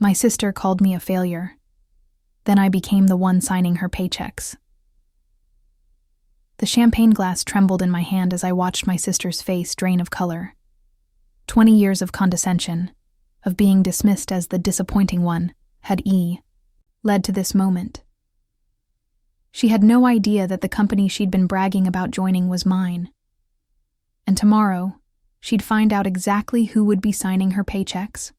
My sister called me a failure. Then I became the one signing her paychecks. The champagne glass trembled in my hand as I watched my sister's face drain of color. 20 years of condescension, of being dismissed as the disappointing one, had led to this moment. She had no idea that the company she'd been bragging about joining was mine. And tomorrow, she'd find out exactly who would be signing her paychecks.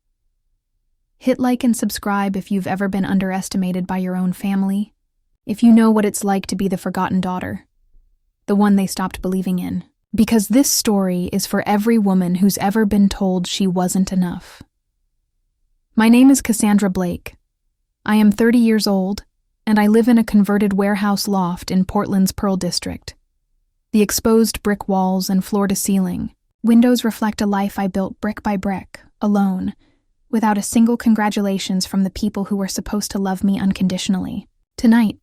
Hit like and subscribe if you've ever been underestimated by your own family, if you know what it's like to be the forgotten daughter, the one they stopped believing in, because this story is for every woman who's ever been told she wasn't enough. My name is Cassandra Blake. I am 30 years old, and I live in a converted warehouse loft in Portland's Pearl District. The exposed brick walls and floor-to-ceiling windows reflect a life I built brick by brick, alone, without a single congratulations from the people who were supposed to love me unconditionally. Tonight,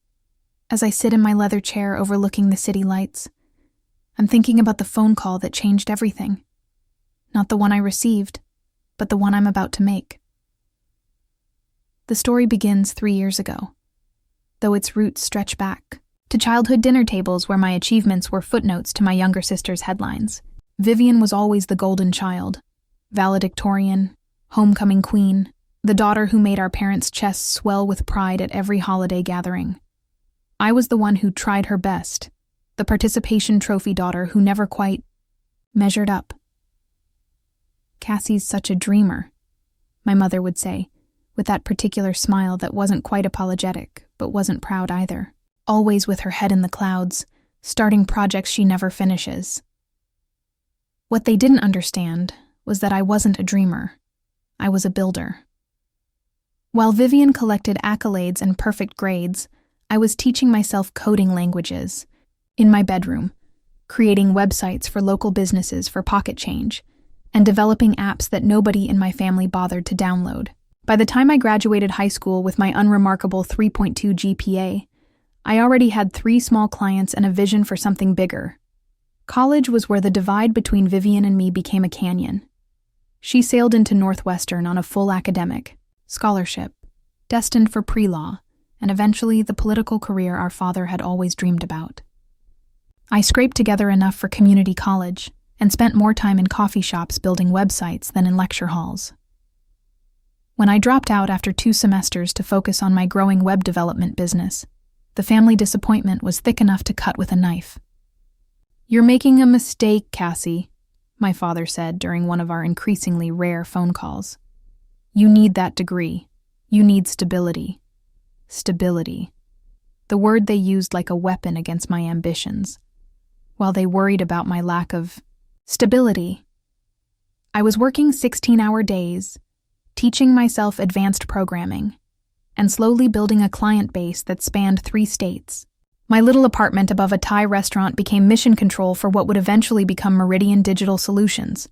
as I sit in my leather chair overlooking the city lights, I'm thinking about the phone call that changed everything. Not the one I received, but the one I'm about to make. The story begins 3 years ago, though its roots stretch back to childhood dinner tables where my achievements were footnotes to my younger sister's headlines. Vivian was always the golden child, valedictorian, homecoming queen, the daughter who made our parents' chests swell with pride at every holiday gathering. I was the one who tried her best, the participation trophy daughter who never quite measured up. Cassie's such a dreamer, my mother would say, with that particular smile that wasn't quite apologetic, but wasn't proud either. Always with her head in the clouds, starting projects she never finishes. What they didn't understand was that I wasn't a dreamer. I was a builder. While Vivian collected accolades and perfect grades, I was teaching myself coding languages in my bedroom, creating websites for local businesses for pocket change, and developing apps that nobody in my family bothered to download. By the time I graduated high school with my unremarkable 3.2 GPA, I already had 3 small clients and a vision for something bigger. College was where the divide between Vivian and me became a canyon. She sailed into Northwestern on a full academic scholarship, destined for pre-law, and eventually the political career our father had always dreamed about. I scraped together enough for community college and spent more time in coffee shops building websites than in lecture halls. When I dropped out after 2 semesters to focus on my growing web development business, the family disappointment was thick enough to cut with a knife. "You're making a mistake, Cassie," my father said during one of our increasingly rare phone calls. "You need that degree. You need stability." Stability. The word they used like a weapon against my ambitions, while they worried about my lack of stability. I was working 16-hour days, teaching myself advanced programming, and slowly building a client base that spanned 3 states. My little apartment above a Thai restaurant became mission control for what would eventually become Meridian Digital Solutions.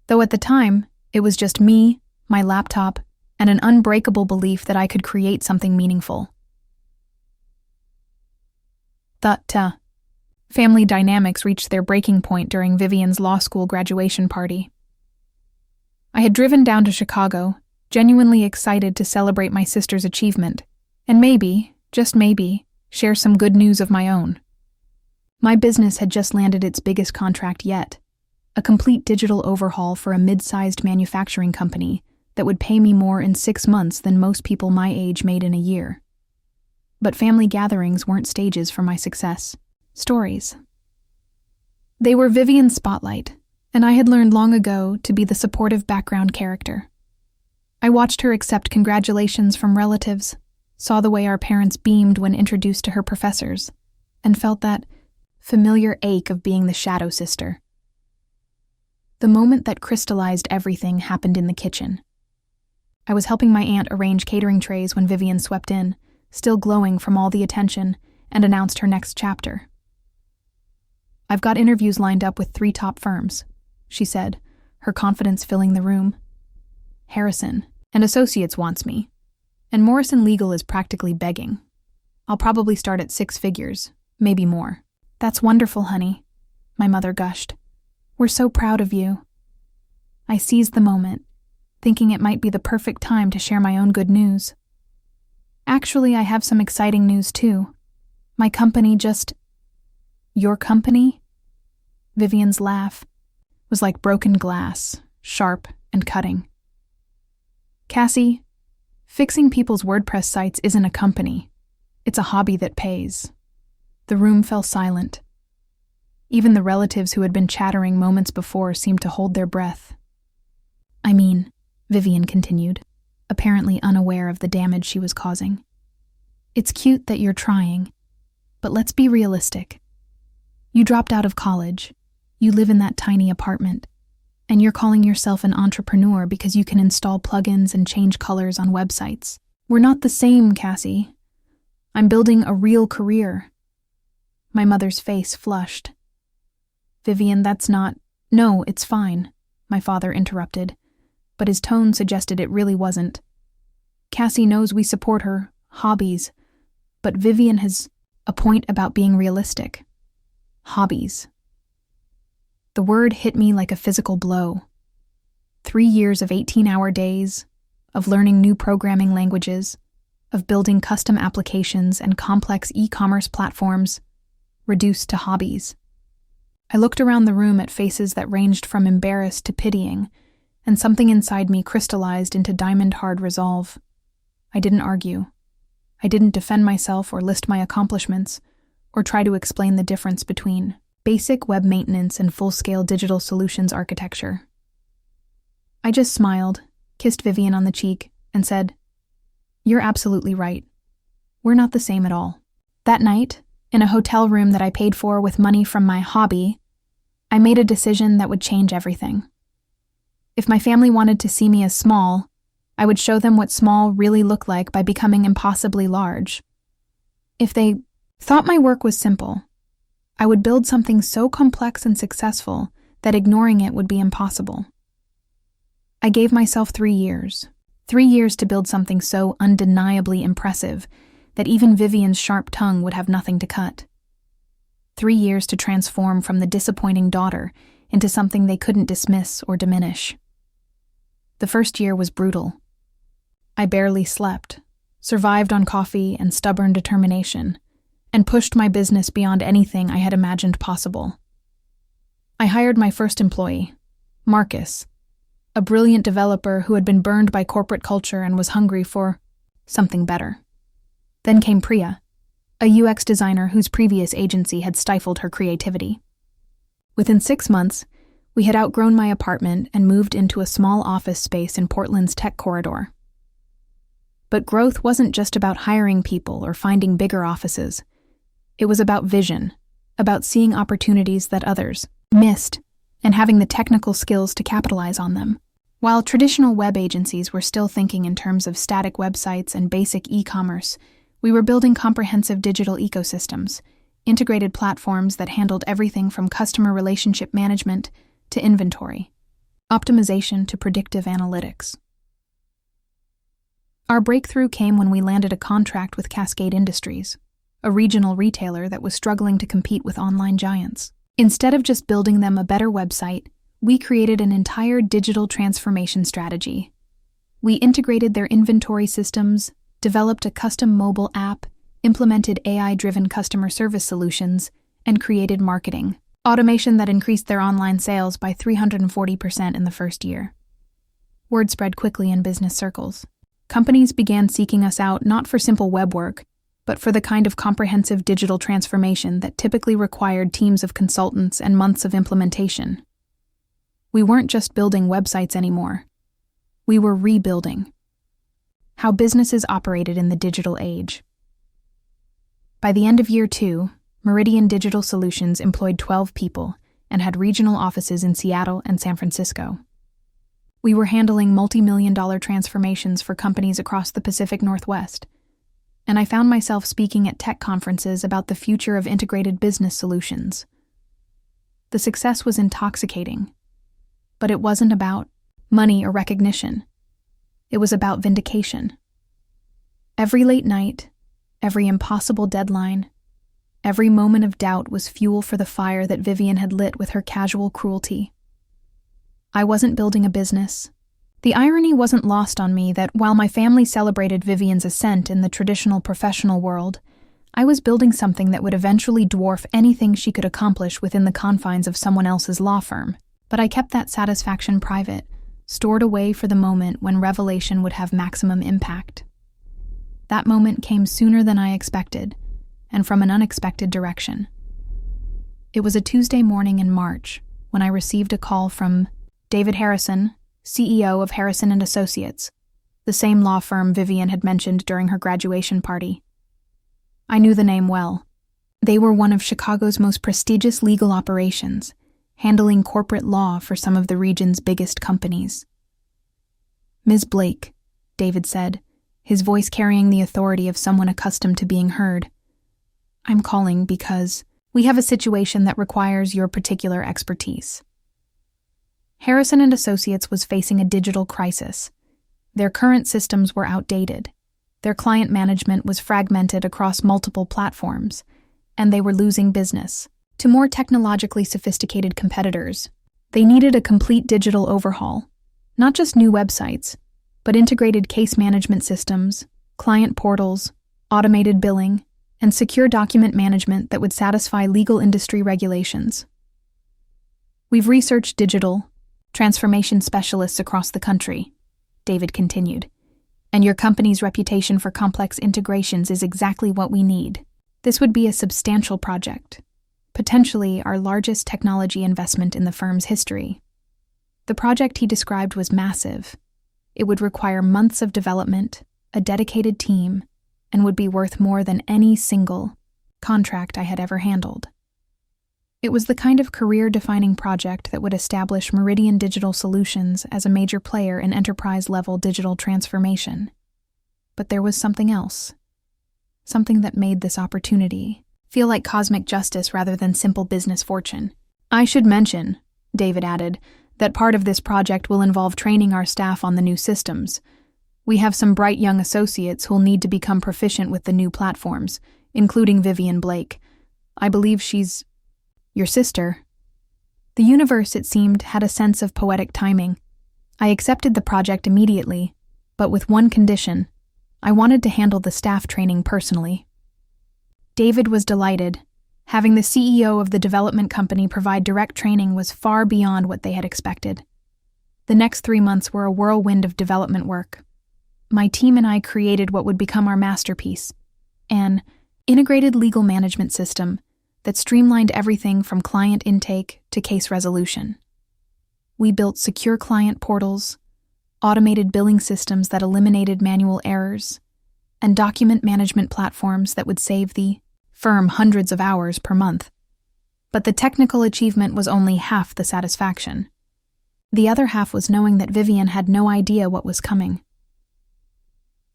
Though at the time, it was just me, my laptop, and an unbreakable belief that I could create something meaningful. Family dynamics reached their breaking point during Vivian's law school graduation party. I had driven down to Chicago, genuinely excited to celebrate my sister's achievement, and maybe, just maybe, share some good news of my own. My business had just landed its biggest contract yet, a complete digital overhaul for a mid-sized manufacturing company that would pay me more in 6 months than most people my age made in a year. But family gatherings weren't stages for my success. Stories. They were Vivian's spotlight, and I had learned long ago to be the supportive background character. I watched her accept congratulations from relatives, saw the way our parents beamed when introduced to her professors, and felt that familiar ache of being the shadow sister. The moment that crystallized everything happened in the kitchen. I was helping my aunt arrange catering trays when Vivian swept in, still glowing from all the attention, and announced her next chapter. "I've got interviews lined up with 3 top firms," she said, her confidence filling the room. "Harrison and Associates wants me, and Morrison Legal is practically begging. I'll probably start at 6 figures, maybe more." "That's wonderful, honey," my mother gushed. "We're so proud of you." I seized the moment, thinking it might be the perfect time to share my own good news. Actually, I have some exciting news too. My company just... Your company? Vivian's laugh was like broken glass, sharp and cutting. Cassie, fixing people's WordPress sites isn't a company. It's a hobby that pays. The room fell silent. Even the relatives who had been chattering moments before seemed to hold their breath. I mean, Vivian continued, apparently unaware of the damage she was causing. It's cute that you're trying, but let's be realistic. You dropped out of college, you live in that tiny apartment, and you're calling yourself an entrepreneur because you can install plugins and change colors on websites. We're not the same, Cassie. I'm building a real career. My mother's face flushed. Vivian, that's not... No, it's fine, my father interrupted, but his tone suggested it really wasn't. Cassie knows we support her hobbies, but Vivian has a point about being realistic. Hobbies. The word hit me like a physical blow. 3 years of 18-hour days, of learning new programming languages, of building custom applications and complex e-commerce platforms, reduced to hobbies. I looked around the room at faces that ranged from embarrassed to pitying, and something inside me crystallized into diamond-hard resolve. I didn't argue. I didn't defend myself or list my accomplishments, or try to explain the difference between basic web maintenance and full-scale digital solutions architecture. I just smiled, kissed Vivian on the cheek, and said, "You're absolutely right. We're not the same at all." That night, in a hotel room that I paid for with money from my hobby, I made a decision that would change everything. If my family wanted to see me as small, I would show them what small really looked like by becoming impossibly large. If they thought my work was simple, I would build something so complex and successful that ignoring it would be impossible. I gave myself 3 years. 3 years to build something so undeniably impressive that even Vivian's sharp tongue would have nothing to cut. 3 years to transform from the disappointing daughter into something they couldn't dismiss or diminish. The first year was brutal. I barely slept, survived on coffee and stubborn determination, and pushed my business beyond anything I had imagined possible. I hired my first employee, Marcus, a brilliant developer who had been burned by corporate culture and was hungry for something better. Then came Priya, a UX designer whose previous agency had stifled her creativity. Within 6 months, we had outgrown my apartment and moved into a small office space in Portland's tech corridor. But growth wasn't just about hiring people or finding bigger offices. It was about vision, about seeing opportunities that others missed and having the technical skills to capitalize on them. While traditional web agencies were still thinking in terms of static websites and basic e-commerce, we were building comprehensive digital ecosystems, integrated platforms that handled everything from customer relationship management to inventory, optimization to predictive analytics. Our breakthrough came when we landed a contract with Cascade Industries, a regional retailer that was struggling to compete with online giants. Instead of just building them a better website, we created an entire digital transformation strategy. We integrated their inventory systems, developed a custom mobile app, implemented AI-driven customer service solutions, and created marketing automation that increased their online sales by 340% in the first year. Word spread quickly in business circles. Companies began seeking us out not for simple web work, but for the kind of comprehensive digital transformation that typically required teams of consultants and months of implementation. We weren't just building websites anymore. We were rebuilding how businesses operated in the digital age. By the end of year 2, Meridian Digital Solutions employed 12 people and had regional offices in Seattle and San Francisco. We were handling multi-million-dollar transformations for companies across the Pacific Northwest, and I found myself speaking at tech conferences about the future of integrated business solutions. The success was intoxicating, but it wasn't about money or recognition. It was about vindication. Every late night, every impossible deadline, every moment of doubt was fuel for the fire that Vivian had lit with her casual cruelty. I wasn't building a business. The irony wasn't lost on me that while my family celebrated Vivian's ascent in the traditional professional world, I was building something that would eventually dwarf anything she could accomplish within the confines of someone else's law firm. But I kept that satisfaction private, stored away for the moment when revelation would have maximum impact. That moment came sooner than I expected, and from an unexpected direction. It was a Tuesday morning in March when I received a call from David Harrison, CEO of Harrison & Associates, the same law firm Vivian had mentioned during her graduation party. I knew the name well. They were one of Chicago's most prestigious legal operations, handling corporate law for some of the region's biggest companies. "Ms. Blake," David said, his voice carrying the authority of someone accustomed to being heard. "I'm calling because we have a situation that requires your particular expertise." Harrison & Associates was facing a digital crisis. Their current systems were outdated. Their client management was fragmented across multiple platforms, and they were losing business to more technologically sophisticated competitors. They needed a complete digital overhaul, not just new websites, but integrated case management systems, client portals, automated billing, and secure document management that would satisfy legal industry regulations. "We've researched digital transformation specialists across the country," David continued, "and your company's reputation for complex integrations is exactly what we need. This would be a substantial project, potentially our largest technology investment in the firm's history." The project he described was massive. It would require months of development, a dedicated team, and would be worth more than any single contract I had ever handled. It was the kind of career-defining project that would establish Meridian Digital Solutions as a major player in enterprise-level digital transformation. But there was something else. Something that made this opportunity feel like cosmic justice rather than simple business fortune. "I should mention," David added, "that part of this project will involve training our staff on the new systems. We have some bright young associates who'll need to become proficient with the new platforms, including Vivian Blake. I believe she's your sister." The universe, it seemed, had a sense of poetic timing. I accepted the project immediately, but with one condition. I wanted to handle the staff training personally. David was delighted. Having the CEO of the development company provide direct training was far beyond what they had expected. The next 3 months were a whirlwind of development work. My team and I created what would become our masterpiece, an integrated legal management system that streamlined everything from client intake to case resolution. We built secure client portals, automated billing systems that eliminated manual errors, and document management platforms that would save the firm hundreds of hours per month. But the technical achievement was only half the satisfaction. The other half was knowing that Vivian had no idea what was coming.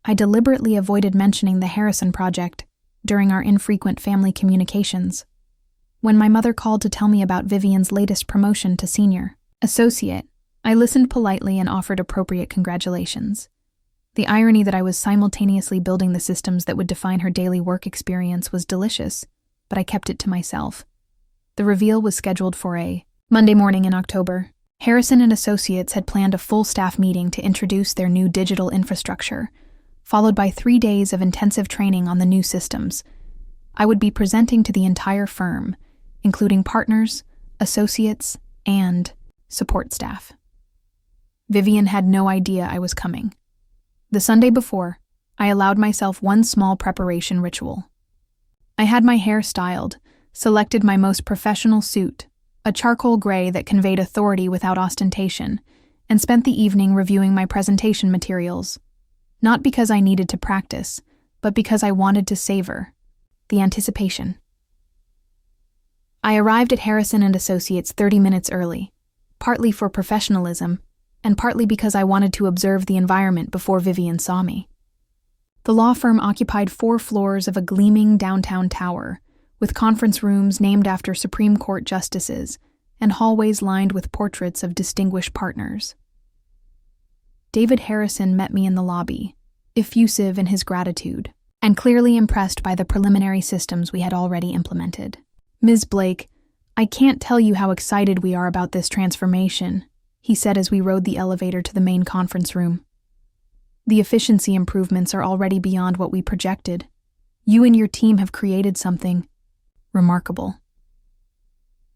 I deliberately avoided mentioning the Harrison project during our infrequent family communications. When my mother called to tell me about Vivian's latest promotion to senior associate, I listened politely and offered appropriate congratulations. The irony that I was simultaneously building the systems that would define her daily work experience was delicious, but I kept it to myself. The reveal was scheduled for a Monday morning in October. Harrison & Associates had planned a full staff meeting to introduce their new digital infrastructure, followed by 3 days of intensive training on the new systems. I would be presenting to the entire firm, including partners, associates, and support staff. Vivian had no idea I was coming. The Sunday before, I allowed myself one small preparation ritual. I had my hair styled, selected my most professional suit, a charcoal gray that conveyed authority without ostentation, and spent the evening reviewing my presentation materials. Not because I needed to practice, but because I wanted to savor the anticipation. I arrived at Harrison & Associates 30 minutes early, partly for professionalism, and partly because I wanted to observe the environment before Vivian saw me. The law firm occupied 4 floors of a gleaming downtown tower, with conference rooms named after Supreme Court justices and hallways lined with portraits of distinguished partners. David Harrison met me in the lobby, effusive in his gratitude, and clearly impressed by the preliminary systems we had already implemented. "Ms. Blake, I can't tell you how excited we are about this transformation," he said as we rode the elevator to the main conference room. "The efficiency improvements are already beyond what we projected. You and your team have created something remarkable."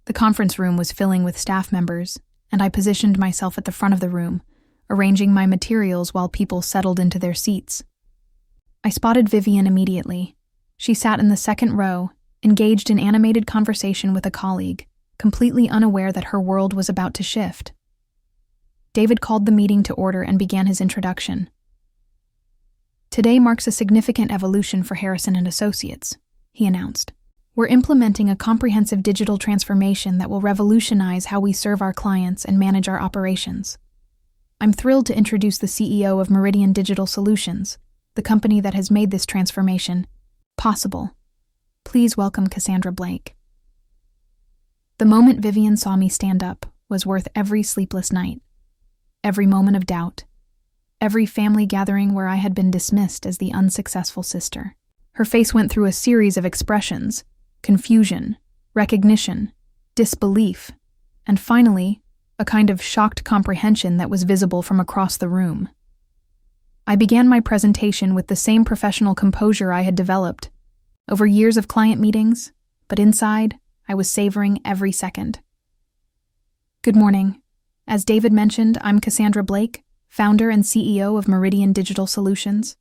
The conference room was filling with staff members, and I positioned myself at the front of the room, arranging my materials while people settled into their seats. I spotted Vivian immediately. She sat in the second row, engaged in animated conversation with a colleague, completely unaware that her world was about to shift. David called the meeting to order and began his introduction. "Today marks a significant evolution for Harrison & Associates," he announced. "We're implementing a comprehensive digital transformation that will revolutionize how we serve our clients and manage our operations. I'm thrilled to introduce the CEO of Meridian Digital Solutions, the company that has made this transformation possible. Please welcome Cassandra Blake." The moment Vivian saw me stand up was worth every sleepless night, every moment of doubt, every family gathering where I had been dismissed as the unsuccessful sister. Her face went through a series of expressions: confusion, recognition, disbelief, and finally, a kind of shocked comprehension that was visible from across the room. I began my presentation with the same professional composure I had developed over years of client meetings, but inside, I was savoring every second. "Good morning. As David mentioned, I'm Cassandra Blake, founder and CEO of Meridian Digital Solutions.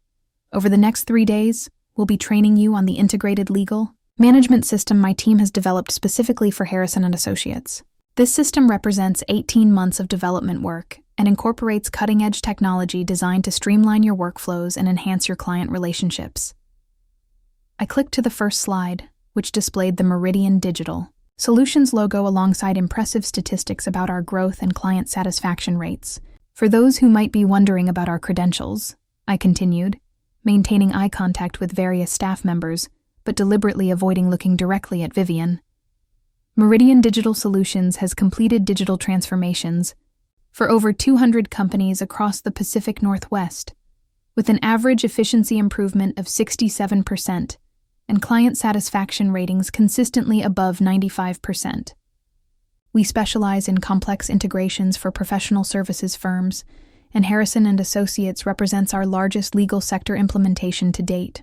Over the next 3 days, we'll be training you on the integrated legal management system my team has developed specifically for Harrison & Associates. This system represents 18 months of development work and incorporates cutting-edge technology designed to streamline your workflows and enhance your client relationships." I clicked to the first slide, which displayed the Meridian Digital Solutions logo alongside impressive statistics about our growth and client satisfaction rates. "For those who might be wondering about our credentials," I continued, maintaining eye contact with various staff members, but deliberately avoiding looking directly at Vivian, "Meridian Digital Solutions has completed digital transformations for over 200 companies across the Pacific Northwest, with an average efficiency improvement of 67% and client satisfaction ratings consistently above 95%. We specialize in complex integrations for professional services firms, and Harrison & Associates represents our largest legal sector implementation to date."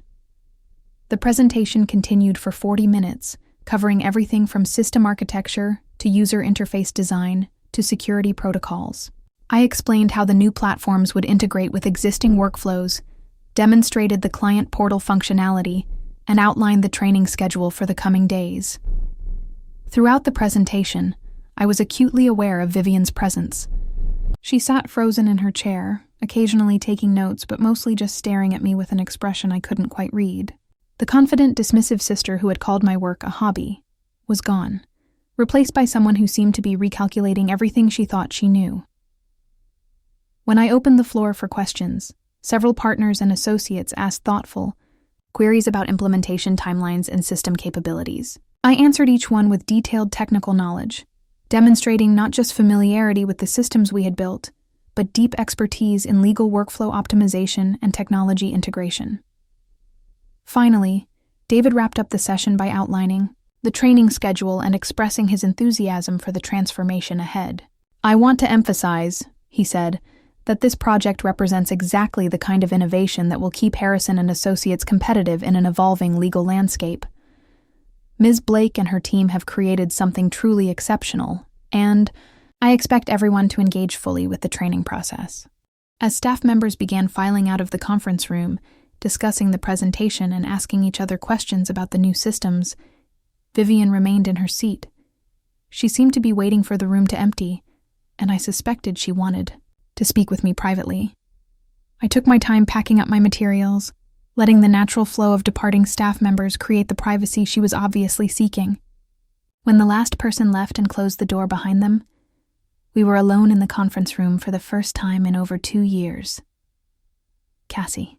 The presentation continued for 40 minutes, covering everything from system architecture to user interface design to security protocols. I explained how the new platforms would integrate with existing workflows, demonstrated the client portal functionality, and outlined the training schedule for the coming days. Throughout the presentation, I was acutely aware of Vivian's presence. She sat frozen in her chair, occasionally taking notes but mostly just staring at me with an expression I couldn't quite read. The confident, dismissive sister who had called my work a hobby was gone, replaced by someone who seemed to be recalculating everything she thought she knew. When I opened the floor for questions, several partners and associates asked thoughtful queries about implementation timelines and system capabilities. I answered each one with detailed technical knowledge, demonstrating not just familiarity with the systems we had built, but deep expertise in legal workflow optimization and technology integration. Finally, David wrapped up the session by outlining the training schedule and expressing his enthusiasm for the transformation ahead. "I want to emphasize," he said, "that this project represents exactly the kind of innovation that will keep Harrison & Associates competitive in an evolving legal landscape. Ms. Blake and her team have created something truly exceptional, and I expect everyone to engage fully with the training process." As staff members began filing out of the conference room, discussing the presentation and asking each other questions about the new systems, Vivian remained in her seat. She seemed to be waiting for the room to empty, and I suspected she wanted to speak with me privately. I took my time packing up my materials, letting the natural flow of departing staff members create the privacy she was obviously seeking. When the last person left and closed the door behind them, we were alone in the conference room for the first time in over 2 years. Cassie.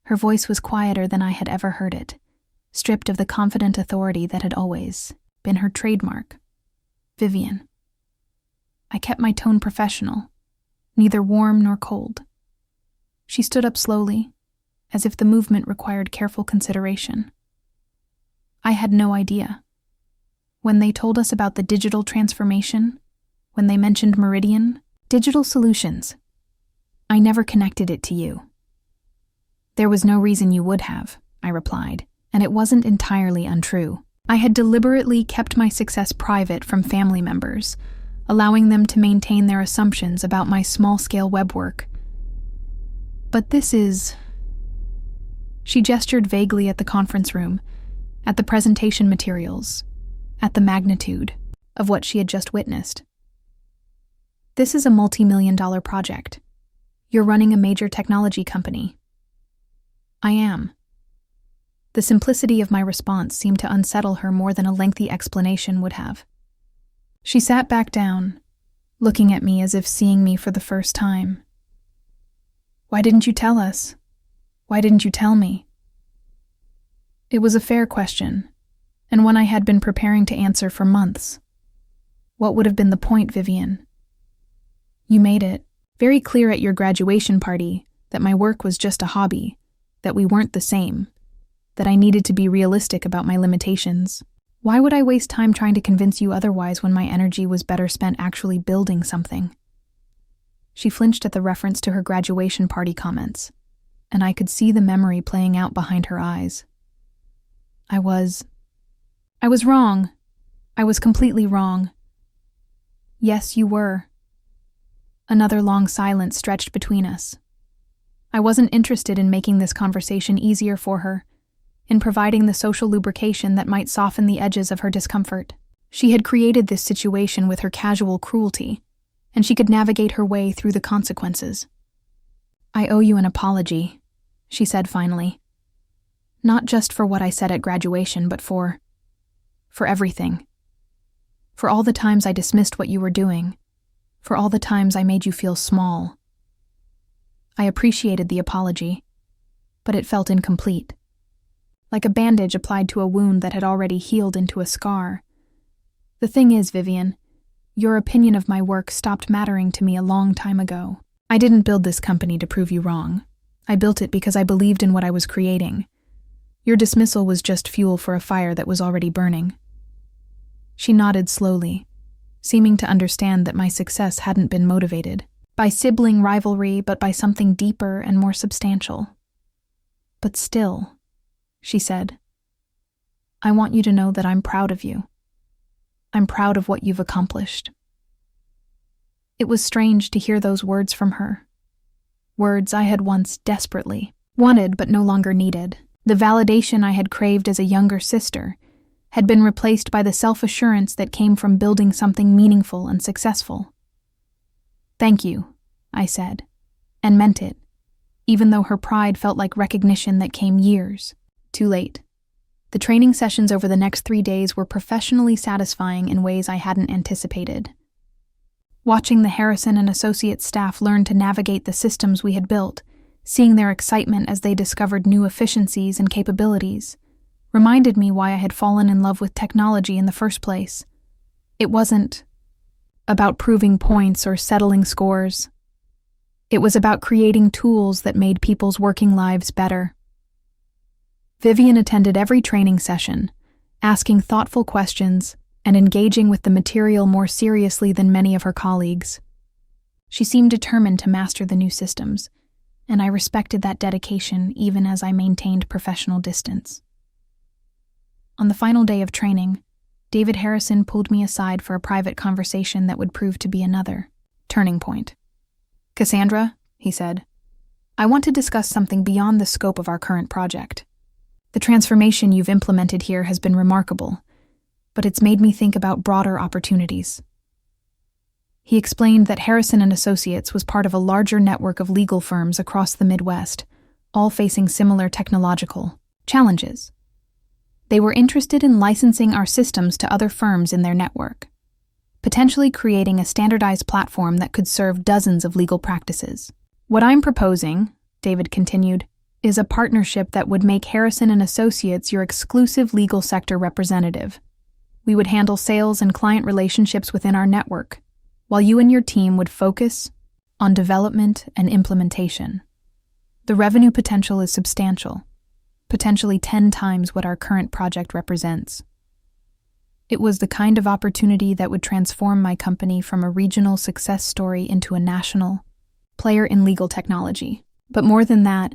Her voice was quieter than I had ever heard it, stripped of the confident authority that had always been her trademark. Vivian. I kept my tone professional, neither warm nor cold. She stood up slowly, as if the movement required careful consideration. I had no idea. When they told us about the digital transformation, when they mentioned Meridian, Digital solutions. I never connected it to you. There was no reason you would have, I replied, and it wasn't entirely untrue. I had deliberately kept my success private from family members, allowing them to maintain their assumptions about my small-scale web work. But this is... She gestured vaguely at the conference room, at the presentation materials, at the magnitude of what she had just witnessed. This is a multi-million-dollar project. You're running a major technology company. I am. The simplicity of my response seemed to unsettle her more than a lengthy explanation would have. She sat back down, looking at me as if seeing me for the first time. Why didn't you tell us? Why didn't you tell me? It was a fair question, and one I had been preparing to answer for months. What would have been the point, Vivian? You made it very clear at your graduation party that my work was just a hobby, that we weren't the same, that I needed to be realistic about my limitations. Why would I waste time trying to convince you otherwise when my energy was better spent actually building something? She flinched at the reference to her graduation party comments, and I could see the memory playing out behind her eyes. I was wrong. I was completely wrong. Yes, you were. Another long silence stretched between us. I wasn't interested in making this conversation easier for her, in providing the social lubrication that might soften the edges of her discomfort. She had created this situation with her casual cruelty, and she could navigate her way through the consequences. I owe you an apology, she said finally. Not just for what I said at graduation, but for everything. For all the times I dismissed what you were doing, for all the times I made you feel small. I appreciated the apology, but it felt incomplete. Like a bandage applied to a wound that had already healed into a scar. The thing is, Vivian, your opinion of my work stopped mattering to me a long time ago. I didn't build this company to prove you wrong. I built it because I believed in what I was creating. Your dismissal was just fuel for a fire that was already burning. She nodded slowly, seeming to understand that my success hadn't been motivated by sibling rivalry, but by something deeper and more substantial. But still, she said, I want you to know that I'm proud of you. I'm proud of what you've accomplished. It was strange to hear those words from her. Words I had once desperately wanted but no longer needed. The validation I had craved as a younger sister had been replaced by the self-assurance that came from building something meaningful and successful. Thank you, I said, and meant it, even though her pride felt like recognition that came years too late. The training sessions over the next 3 days were professionally satisfying in ways I hadn't anticipated. Watching the Harrison and Associates staff learn to navigate the systems we had built, seeing their excitement as they discovered new efficiencies and capabilities, reminded me why I had fallen in love with technology in the first place. It wasn't about proving points or settling scores. It was about creating tools that made people's working lives better. Vivian attended every training session, asking thoughtful questions and engaging with the material more seriously than many of her colleagues. She seemed determined to master the new systems, and I respected that dedication even as I maintained professional distance. On the final day of training, David Harrison pulled me aside for a private conversation that would prove to be another turning point. Cassandra, he said, I want to discuss something beyond the scope of our current project. The transformation you've implemented here has been remarkable, but it's made me think about broader opportunities. He explained that Harrison and Associates was part of a larger network of legal firms across the Midwest, all facing similar technological challenges. They were interested in licensing our systems to other firms in their network, potentially creating a standardized platform that could serve dozens of legal practices. What I'm proposing, David continued, is a partnership that would make Harrison and Associates your exclusive legal sector representative. We would handle sales and client relationships within our network, while you and your team would focus on development and implementation. The revenue potential is substantial, potentially 10 times what our current project represents. It was the kind of opportunity that would transform my company from a regional success story into a national player in legal technology. But more than that,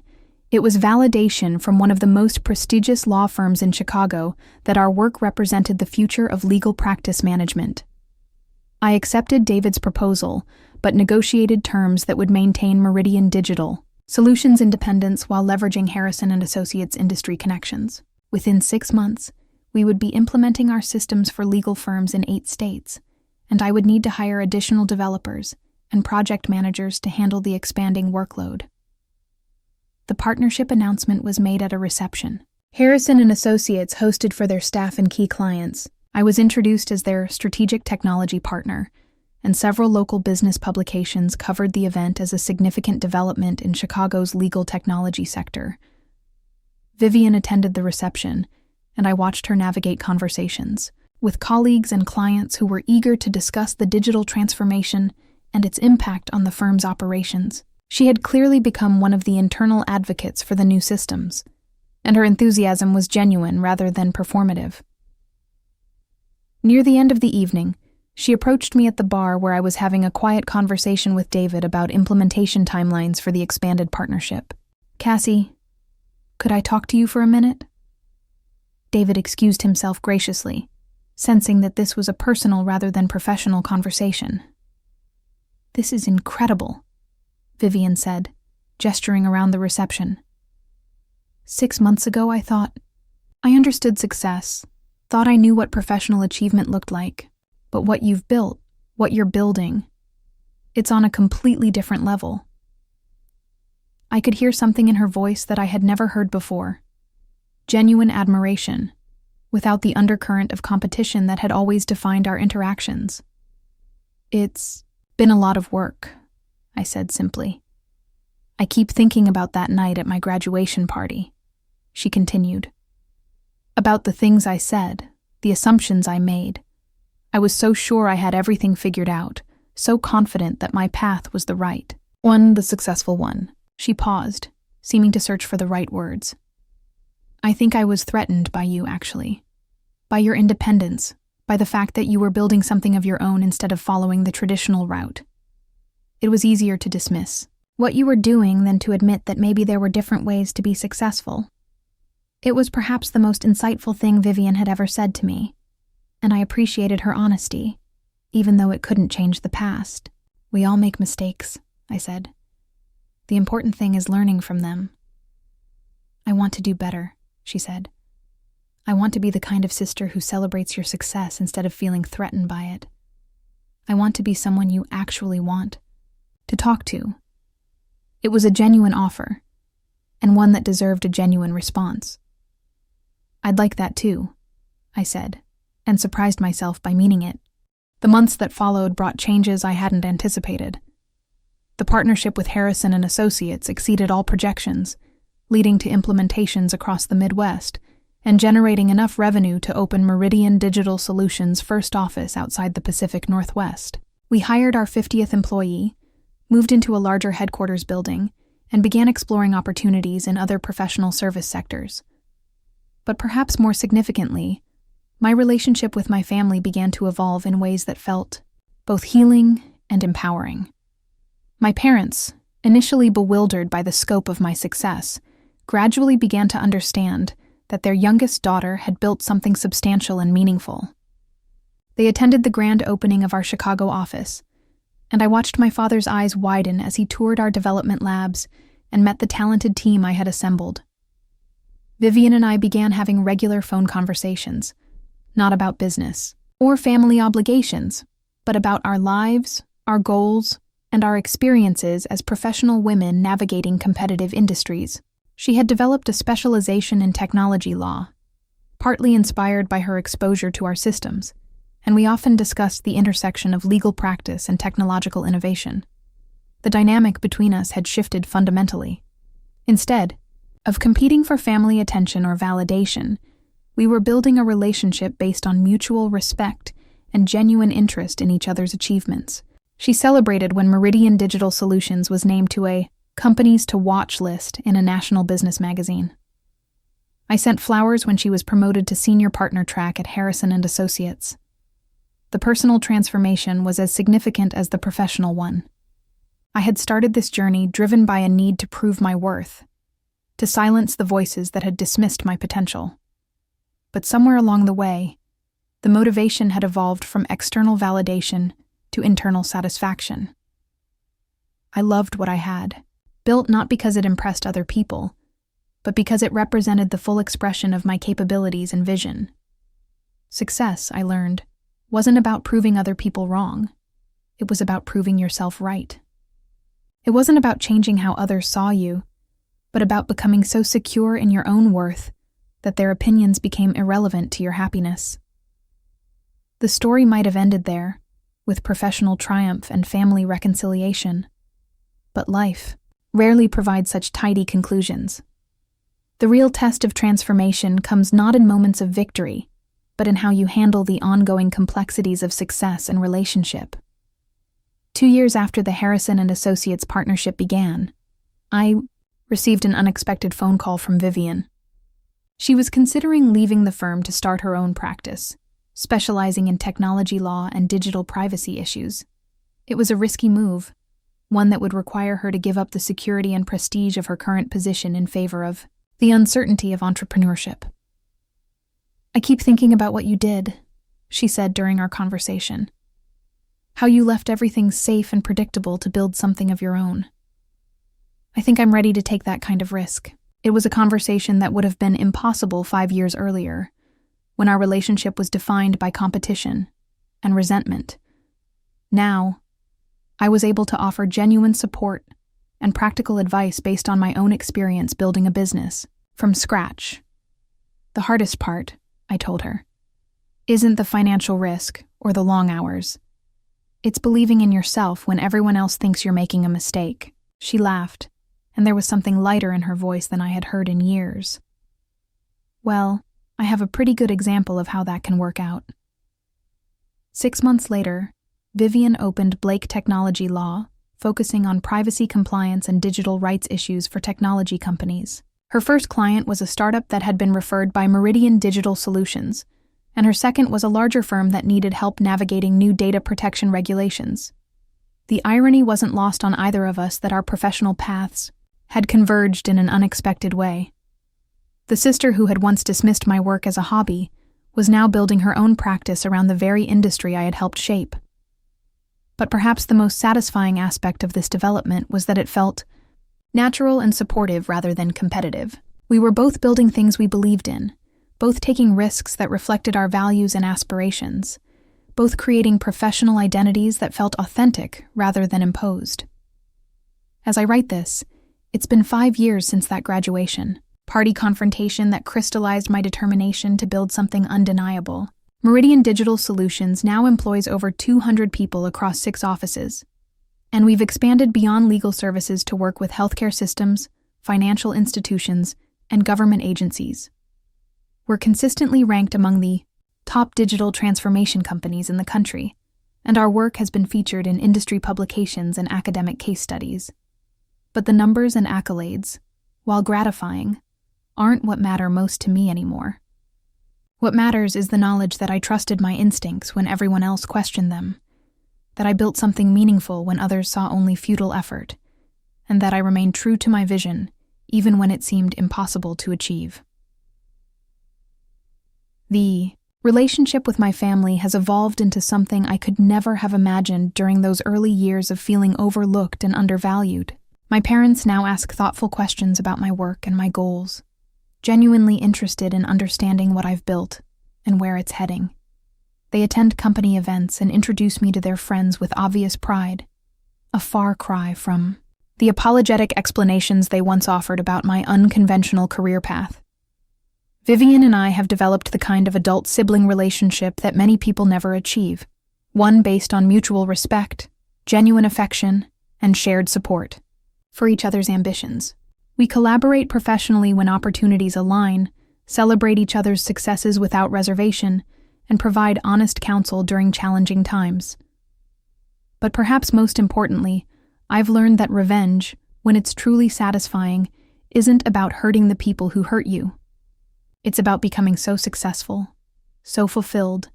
it was validation from one of the most prestigious law firms in Chicago that our work represented the future of legal practice management. I accepted David's proposal, but negotiated terms that would maintain Meridian Digital Solutions independence while leveraging Harrison & Associates industry connections. Within 6 months, we would be implementing our systems for legal firms in 8 states, and I would need to hire additional developers and project managers to handle the expanding workload. The partnership announcement was made at a reception. Harrison & Associates hosted for their staff and key clients. I was introduced as their strategic technology partner, and several local business publications covered the event as a significant development in Chicago's legal technology sector. Vivian attended the reception, and I watched her navigate conversations with colleagues and clients who were eager to discuss the digital transformation and its impact on the firm's operations. She had clearly become one of the internal advocates for the new systems, and her enthusiasm was genuine rather than performative. Near the end of the evening, she approached me at the bar where I was having a quiet conversation with David about implementation timelines for the expanded partnership. "Cassie, could I talk to you for a minute?" David excused himself graciously, sensing that this was a personal rather than professional conversation. "This is incredible," Vivian said, gesturing around the reception. 6 months ago, I thought I understood success, thought I knew what professional achievement looked like. But what you've built, what you're building, it's on a completely different level. I could hear something in her voice that I had never heard before. Genuine admiration, without the undercurrent of competition that had always defined our interactions. "It's been a lot of work," I said simply. "I keep thinking about that night at my graduation party," she continued. "About the things I said, the assumptions I made. I was so sure I had everything figured out, so confident that my path was the right one, the successful one." She paused, seeming to search for the right words. "I think I was threatened by you, actually. By your independence, by the fact that you were building something of your own instead of following the traditional route. It was easier to dismiss what you were doing than to admit that maybe there were different ways to be successful." It was perhaps the most insightful thing Vivian had ever said to me, and I appreciated her honesty, even though it couldn't change the past. "We all make mistakes," I said. "The important thing is learning from them." "I want to do better," she said. "I want to be the kind of sister who celebrates your success instead of feeling threatened by it. I want to be someone you actually want to talk to." It was a genuine offer, and one that deserved a genuine response. "I'd like that too," I said, and surprised myself by meaning it. The months that followed brought changes I hadn't anticipated. The partnership with Harrison & Associates exceeded all projections, leading to implementations across the Midwest and generating enough revenue to open Meridian Digital Solutions' first office outside the Pacific Northwest. We hired our 50th employee, moved into a larger headquarters building, and began exploring opportunities in other professional service sectors. But perhaps more significantly, my relationship with my family began to evolve in ways that felt both healing and empowering. My parents, initially bewildered by the scope of my success, gradually began to understand that their youngest daughter had built something substantial and meaningful. They attended the grand opening of our Chicago office, and I watched my father's eyes widen as he toured our development labs and met the talented team I had assembled. Vivian and I began having regular phone conversations, not about business or family obligations, but about our lives, our goals, and our experiences as professional women navigating competitive industries. She had developed a specialization in technology law, partly inspired by her exposure to our systems, and we often discussed the intersection of legal practice and technological innovation. The dynamic between us had shifted fundamentally. Instead of competing for family attention or validation, we were building a relationship based on mutual respect and genuine interest in each other's achievements. She celebrated when Meridian Digital Solutions was named to a Companies to Watch list in a national business magazine. I sent flowers when she was promoted to senior partner track at Harrison and Associates. The personal transformation was as significant as the professional one. I had started this journey driven by a need to prove my worth, to silence the voices that had dismissed my potential. But somewhere along the way, the motivation had evolved from external validation to internal satisfaction. I loved what I had, built not because it impressed other people, but because it represented the full expression of my capabilities and vision. Success, I learned, wasn't about proving other people wrong. It was about proving yourself right. It wasn't about changing how others saw you, but about becoming so secure in your own worth that their opinions became irrelevant to your happiness. The story might have ended there, with professional triumph and family reconciliation. But life rarely provides such tidy conclusions. The real test of transformation comes not in moments of victory, but in how you handle the ongoing complexities of success and relationship. 2 years after the Harrison and Associates partnership began, I received an unexpected phone call from Vivian. She was considering leaving the firm to start her own practice, specializing in technology law and digital privacy issues. It was a risky move, one that would require her to give up the security and prestige of her current position in favor of the uncertainty of entrepreneurship. "I keep thinking about what you did," she said during our conversation. "How you left everything safe and predictable to build something of your own. I think I'm ready to take that kind of risk." It was a conversation that would have been impossible 5 years earlier, when our relationship was defined by competition and resentment. Now, I was able to offer genuine support and practical advice based on my own experience building a business from scratch. "The hardest part," I told her, "isn't the financial risk or the long hours. It's believing in yourself when everyone else thinks you're making a mistake." She laughed, and there was something lighter in her voice than I had heard in years. "Well, I have a pretty good example of how that can work out." 6 months later, Vivian opened Blake Technology Law, focusing on privacy compliance and digital rights issues for technology companies. Her first client was a startup that had been referred by Meridian Digital Solutions, and her second was a larger firm that needed help navigating new data protection regulations. The irony wasn't lost on either of us that our professional paths had converged in an unexpected way. The sister who had once dismissed my work as a hobby was now building her own practice around the very industry I had helped shape. But perhaps the most satisfying aspect of this development was that it felt natural and supportive rather than competitive. We were both building things we believed in, both taking risks that reflected our values and aspirations, both creating professional identities that felt authentic rather than imposed. As I write this, it's been 5 years since that graduation, party confrontation that crystallized my determination to build something undeniable. Meridian Digital Solutions now employs over 200 people across 6 offices, and we've expanded beyond legal services to work with healthcare systems, financial institutions, and government agencies. We're consistently ranked among the top digital transformation companies in the country, and our work has been featured in industry publications and academic case studies. But the numbers and accolades, while gratifying, aren't what matter most to me anymore. What matters is the knowledge that I trusted my instincts when everyone else questioned them, that I built something meaningful when others saw only futile effort, and that I remained true to my vision even when it seemed impossible to achieve. The relationship with my family has evolved into something I could never have imagined during those early years of feeling overlooked and undervalued. My parents now ask thoughtful questions about my work and my goals, genuinely interested in understanding what I've built and where it's heading. They attend company events and introduce me to their friends with obvious pride, a far cry from the apologetic explanations they once offered about my unconventional career path. Vivian and I have developed the kind of adult-sibling relationship that many people never achieve, one based on mutual respect, genuine affection, and shared support for each other's ambitions. We collaborate professionally when opportunities align, celebrate each other's successes without reservation, and provide honest counsel during challenging times. But perhaps most importantly, I've learned that revenge, when it's truly satisfying, isn't about hurting the people who hurt you. It's about becoming so successful, so fulfilled,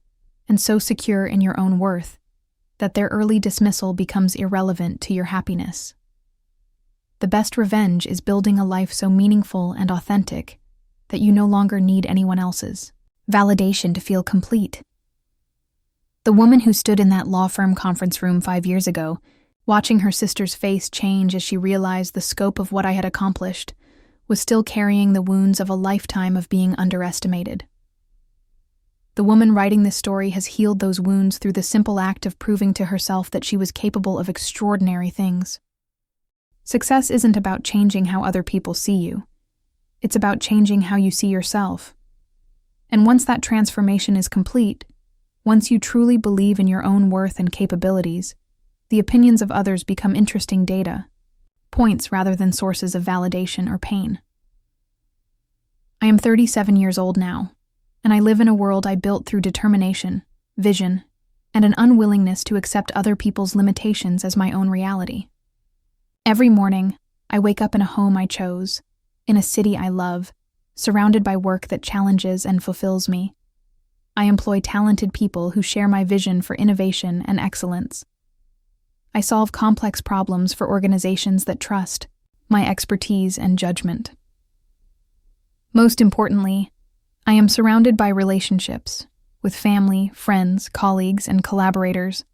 and so secure in your own worth that their early dismissal becomes irrelevant to your happiness. The best revenge is building a life so meaningful and authentic that you no longer need anyone else's validation to feel complete. The woman who stood in that law firm conference room 5 years ago, watching her sister's face change as she realized the scope of what I had accomplished, was still carrying the wounds of a lifetime of being underestimated. The woman writing this story has healed those wounds through the simple act of proving to herself that she was capable of extraordinary things. Success isn't about changing how other people see you. It's about changing how you see yourself. And once that transformation is complete, once you truly believe in your own worth and capabilities, the opinions of others become interesting data, points rather than sources of validation or pain. I am 37 years old now, and I live in a world I built through determination, vision, and an unwillingness to accept other people's limitations as my own reality. Every morning, I wake up in a home I chose, in a city I love, surrounded by work that challenges and fulfills me. I employ talented people who share my vision for innovation and excellence. I solve complex problems for organizations that trust my expertise and judgment. Most importantly, I am surrounded by relationships with family, friends, colleagues, and collaborators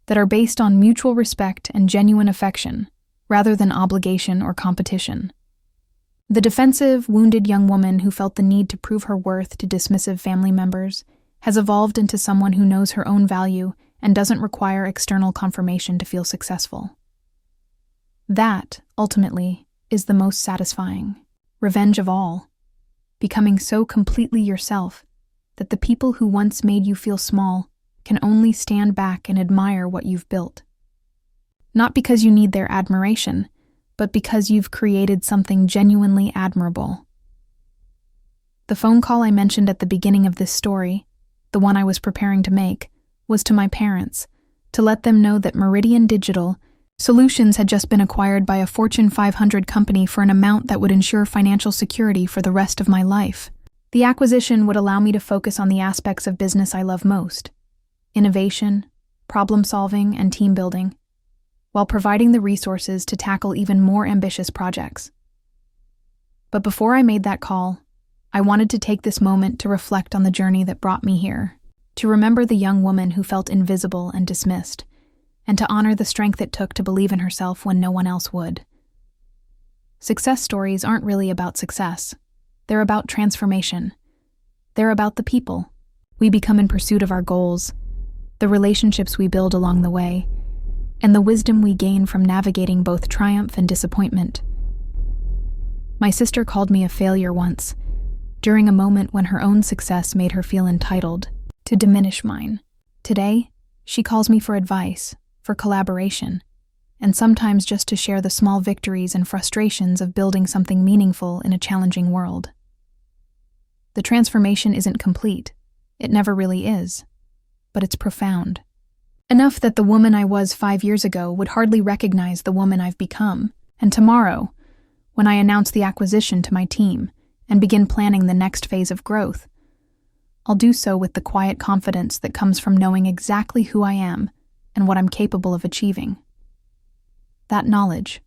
that are based on mutual respect and genuine affection, rather than obligation or competition. The defensive, wounded young woman who felt the need to prove her worth to dismissive family members has evolved into someone who knows her own value and doesn't require external confirmation to feel successful. That, ultimately, is the most satisfying revenge of all, becoming so completely yourself that the people who once made you feel small can only stand back and admire what you've built. Not because you need their admiration, but because you've created something genuinely admirable. The phone call I mentioned at the beginning of this story, the one I was preparing to make, was to my parents, to let them know that Meridian Digital Solutions had just been acquired by a Fortune 500 company for an amount that would ensure financial security for the rest of my life. The acquisition would allow me to focus on the aspects of business I love most: innovation, problem-solving, and team building, while providing the resources to tackle even more ambitious projects. But before I made that call, I wanted to take this moment to reflect on the journey that brought me here, to remember the young woman who felt invisible and dismissed, and to honor the strength it took to believe in herself when no one else would. Success stories aren't really about success. They're about transformation. They're about the people we become in pursuit of our goals, the relationships we build along the way, and the wisdom we gain from navigating both triumph and disappointment. My sister called me a failure once, during a moment when her own success made her feel entitled to diminish mine. Today, she calls me for advice, for collaboration, and sometimes just to share the small victories and frustrations of building something meaningful in a challenging world. The transformation isn't complete. It never really is. But it's profound. Enough that the woman I was 5 years ago would hardly recognize the woman I've become, and tomorrow, when I announce the acquisition to my team and begin planning the next phase of growth, I'll do so with the quiet confidence that comes from knowing exactly who I am and what I'm capable of achieving. That knowledge,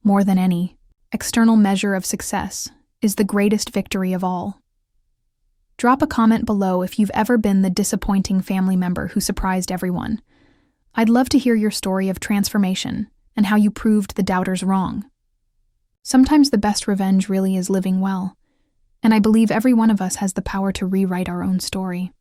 more than any external measure of success, is the greatest victory of all. Drop a comment below if you've ever been the disappointing family member who surprised everyone. I'd love to hear your story of transformation and how you proved the doubters wrong. Sometimes the best revenge really is living well, and I believe every one of us has the power to rewrite our own story.